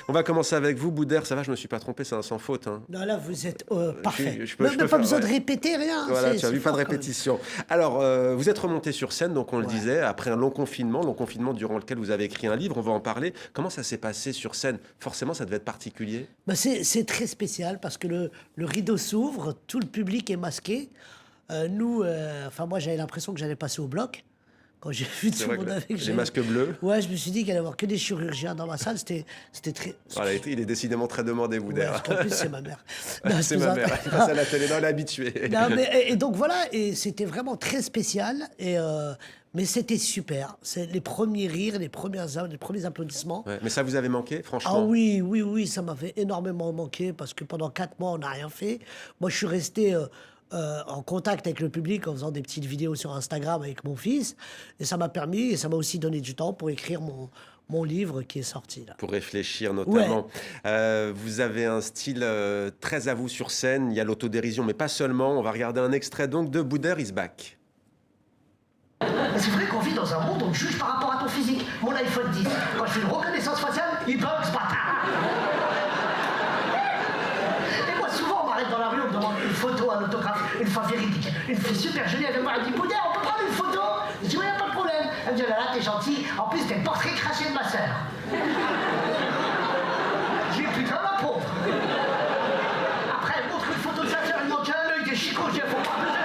On va commencer avec vous, Boudère. Ça va, je me suis pas trompé, c'est un sans faute. Hein. Non, là, vous êtes parfait. Je peux Pas besoin de répéter rien. Voilà, tu as vu, pas de répétition. Alors, vous êtes remonté sur scène, donc on le disait, après un long confinement durant lequel vous avez écrit un livre, on va en parler. Comment ça s'est passé sur scène? Forcément, ça devait être particulier. C'est très spécial parce que le rideau s'ouvre, tout le public est masqué. Moi, j'avais l'impression que j'allais passer au bloc. Quand j'ai vu tout le monde avec les masques bleus. Ouais, je me suis dit qu'il allait y avoir que des chirurgiens dans ma salle. C'était très. Voilà, il est décidément très demandé, Boudère. Ouais, parce qu'en plus, c'est ma mère. C'est ma mère. Elle passe à la télé, non, elle est habituée. Et donc voilà, et c'était vraiment très spécial. Mais c'était super. C'est les premiers rires, les premiers applaudissements. Ouais, mais ça vous avait manqué, franchement? Ah oui, ça m'avait énormément manqué parce que pendant 4 mois, on n'a rien fait. Moi, je suis resté en contact avec le public en faisant des petites vidéos sur Instagram avec mon fils. Et ça m'a permis, et ça m'a aussi donné du temps pour écrire mon livre qui est sorti là. Pour réfléchir notamment. Ouais. Vous avez un style très à vous sur scène. Il y a l'autodérision, mais pas seulement. On va regarder un extrait donc de Boudère is back. C'est vrai qu'on vit dans un monde où on te juge par rapport à ton physique. Mon iPhone 10, quand je fais une reconnaissance faciale, il bug ce bâtard. Et moi, souvent, on m'arrête dans la rue, on me demande une photo, un autographe, une fois véridique. Une fille super jolie, elle vient me voir, elle dit Boudère, on peut prendre une photo? Je dis oui, y a pas de problème. Elle me dit, oh là là, t'es gentil. En plus, t'es le portrait craché de ma sœur. J'ai putain, ma pauvre. Après, elle montre une photo de sa sœur, elle manque un œil, des chicots, je dis, faut pas bouger.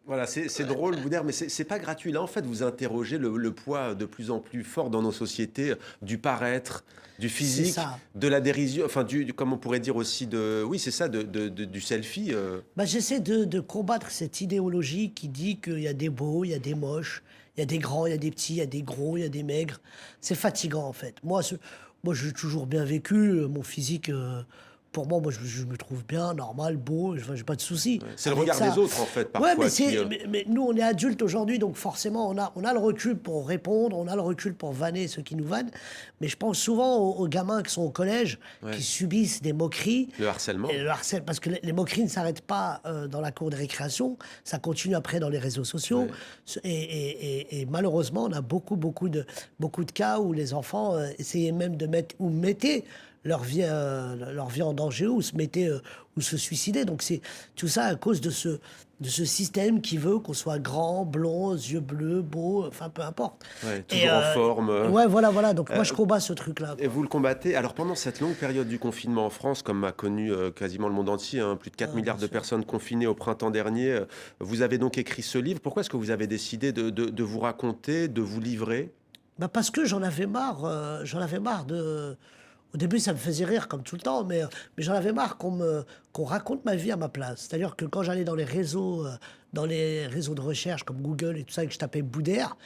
Voilà, c'est drôle, Boudère, mais c'est pas gratuit. Là, en fait, vous interrogez le poids de plus en plus fort dans nos sociétés du paraître, du physique, de la dérision, enfin, comme on pourrait dire aussi, oui, c'est ça, du selfie. J'essaie de combattre cette idéologie qui dit qu'il y a des beaux, il y a des moches, il y a des grands, il y a des petits, il y a des gros, il y a des maigres. C'est fatigant, en fait. Moi, j'ai toujours bien vécu, mon physique... Pour moi, je me trouve bien, normal, beau, j'ai pas de soucis. Ouais, c'est le regard des autres, en fait, parfois. Ouais, mais nous, on est adultes aujourd'hui, donc forcément, on a le recul pour répondre, on a le recul pour vanner ceux qui nous vannent. Mais je pense souvent aux gamins qui sont au collège, qui subissent des moqueries. Le harcèlement. Parce que les moqueries ne s'arrêtent pas dans la cour de récréation, ça continue après dans les réseaux sociaux. Ouais. Et malheureusement, on a beaucoup de cas où les enfants essayaient même de mettaient leur vie en danger ou se suicider. Donc c'est tout ça à cause de ce système qui veut qu'on soit grand, blond, yeux bleus, beau, enfin peu importe. Ouais, toujours en forme. Ouais, voilà. Donc moi je combats ce truc-là. Et vous le combattez. Alors pendant cette longue période du confinement en France, comme a connu quasiment le monde entier, plus de 4 milliards de personnes confinées au printemps dernier, vous avez donc écrit ce livre. Pourquoi est-ce que vous avez décidé de vous raconter, de vous livrer? Parce que j'en avais marre de... Au début, ça me faisait rire, comme tout le temps, mais j'en avais marre qu'on raconte ma vie à ma place. C'est-à-dire que quand j'allais dans les réseaux de recherche comme Google et tout ça, et que je tapais Boudère,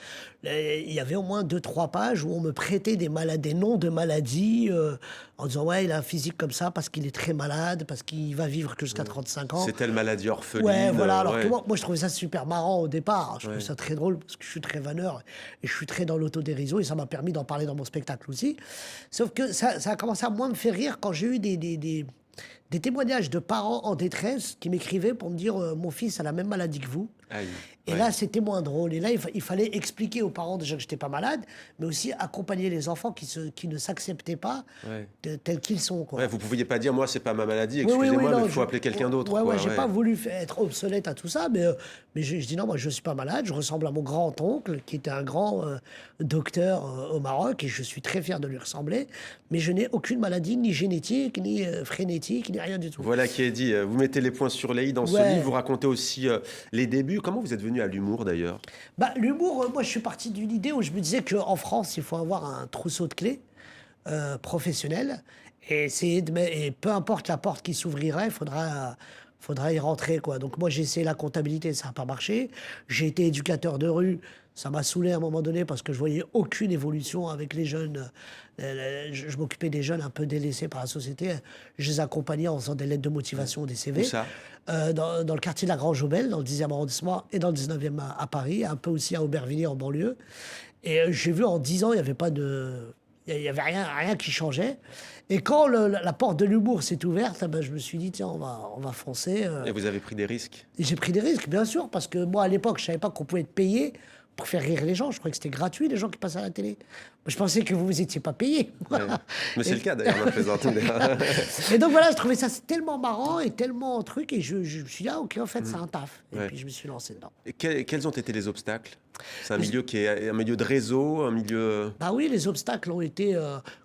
il y avait au moins 2-3 pages où on me prêtait des noms de maladies, en disant « Ouais, il a un physique comme ça parce qu'il est très malade, parce qu'il va vivre jusqu'à 35 ans. » C'est telle maladie orpheline. Ouais, voilà. Alors que moi, je trouvais ça super marrant au départ. Je trouvais ça très drôle parce que je suis très vanneur et je suis très dans l'autodérision et ça m'a permis d'en parler dans mon spectacle aussi. Sauf que ça a commencé à moins me faire rire quand j'ai eu des témoignages de parents en détresse qui m'écrivaient pour me dire mon fils a la même maladie que vous. Aïe. Et là, c'était moins drôle. Et là, il fallait expliquer aux parents déjà que j'étais pas malade, mais aussi accompagner les enfants qui ne s'acceptaient pas tels qu'ils sont. Quoi. Ouais, vous ne pouviez pas dire, moi, c'est pas ma maladie, excusez-moi, mais il faut appeler quelqu'un d'autre. J'ai pas voulu être obsolète à tout ça, mais je dis non, moi, je suis pas malade, je ressemble à mon grand-oncle, qui était un grand docteur au Maroc, et je suis très fier de lui ressembler, mais je n'ai aucune maladie, ni génétique, ni frénétique, ni rien du tout. Voilà qui est dit. Vous mettez les points sur les i dans ce livre, vous racontez aussi les débuts. Comment vous êtes venu à l'humour, d'ailleurs? L'humour, moi, je suis parti d'une idée où je me disais qu'en France, il faut avoir un trousseau de clés professionnel et et peu importe la porte qui s'ouvrirait, il faudra y rentrer, quoi. Donc moi, j'ai essayé la comptabilité, ça n'a pas marché. J'ai été éducateur de rue, ça m'a saoulé à un moment donné parce que je voyais aucune évolution avec les jeunes. Je m'occupais des jeunes un peu délaissés par la société. Je les accompagnais en faisant des lettres de motivation, des CV. Où ça? Dans le quartier de la Grange-Aubel, dans le 10e arrondissement et dans le 19e à Paris, un peu aussi à Aubervilliers en banlieue. Et j'ai vu en 10 ans, il n'y avait pas de... Il n'y avait rien qui changeait. Et quand la porte de l'humour s'est ouverte, je me suis dit, tiens, on va foncer. Et vous avez pris des risques? Et j'ai pris des risques, bien sûr, parce que moi, à l'époque, je ne savais pas qu'on pouvait être payé pour faire rire les gens. Je croyais que c'était gratuit, les gens qui passaient à la télé. Moi, je pensais que vous n'étiez pas payé. Ouais. Mais c'est le cas d'ailleurs, on plaisante. Et donc voilà, je trouvais ça tellement marrant et tellement truc. Et je me suis dit, ah ok, en fait, c'est un taf. Et puis je me suis lancé dedans. Et quels ont été les obstacles? C'est un milieu qui est un milieu de réseau, un milieu... Bah oui, les obstacles ont été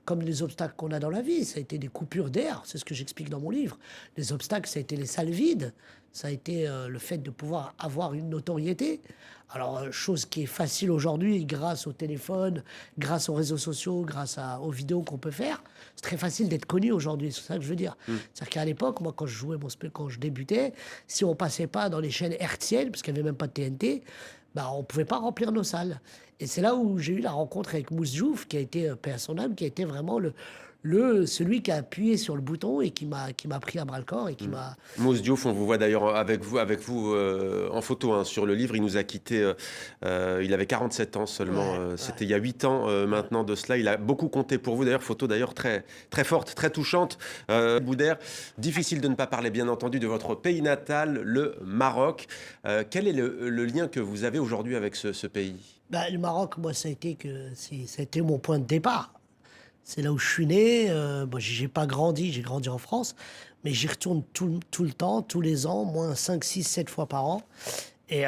comme les obstacles qu'on a dans la vie. Ça a été des coupures d'air, c'est ce que j'explique dans mon livre. Les obstacles, ça a été les salles vides. Ça a été le fait de pouvoir avoir une notoriété. Alors, chose qui est facile aujourd'hui grâce au téléphone, grâce aux réseaux sociaux, grâce aux vidéos qu'on peut faire. C'est très facile d'être connu aujourd'hui, c'est ça que je veux dire. C'est-à-dire qu'à l'époque, moi, quand je jouais quand je débutais, si on passait pas dans les chaînes hertziennes, parce qu'il n'y avait même pas de TNT, bah, on ne pouvait pas remplir nos salles. Et c'est là où j'ai eu la rencontre avec Mousse Diouf, qui a été, paix à son âme, qui a été vraiment celui qui a appuyé sur le bouton et qui m'a pris à bras-le-corps et qui m'a... Mousse Diouf, on vous voit d'ailleurs avec vous en photo hein, sur le livre. Il nous a quittés, il avait 47 ans seulement. C'était il y a 8 ans maintenant de cela. Il a beaucoup compté pour vous. D'ailleurs, photo d'ailleurs très, très forte, très touchante. Boudère, difficile de ne pas parler bien entendu de votre pays natal, le Maroc. Quel est le lien que vous avez aujourd'hui avec ce pays? Bah, le Maroc, moi, ça a été mon point de départ. C'est là où je suis né. Bon, j'ai pas grandi, j'ai grandi en France, mais j'y retourne tout le temps, tous les ans, moins 5, 6, 7 fois par an. Et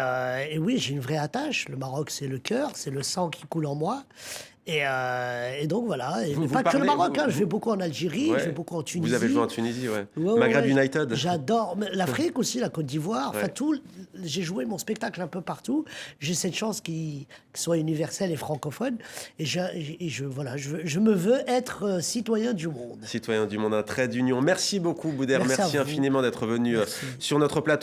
oui, j'ai une vraie attache. Le Maroc, c'est le cœur, c'est le sang qui coule en moi. Et donc voilà, et pas que le Maroc, je vais beaucoup en Algérie, je vais beaucoup en Tunisie. Vous avez joué en Tunisie, Maghreb United. J'adore l'Afrique aussi, la Côte d'Ivoire, enfin tout. J'ai joué mon spectacle un peu partout. J'ai cette chance qu'il soit universel et francophone. Et je me veux être citoyen du monde. Citoyen du monde, un trait d'union. Merci beaucoup, Boudère. Merci infiniment d'être venu sur notre plateau.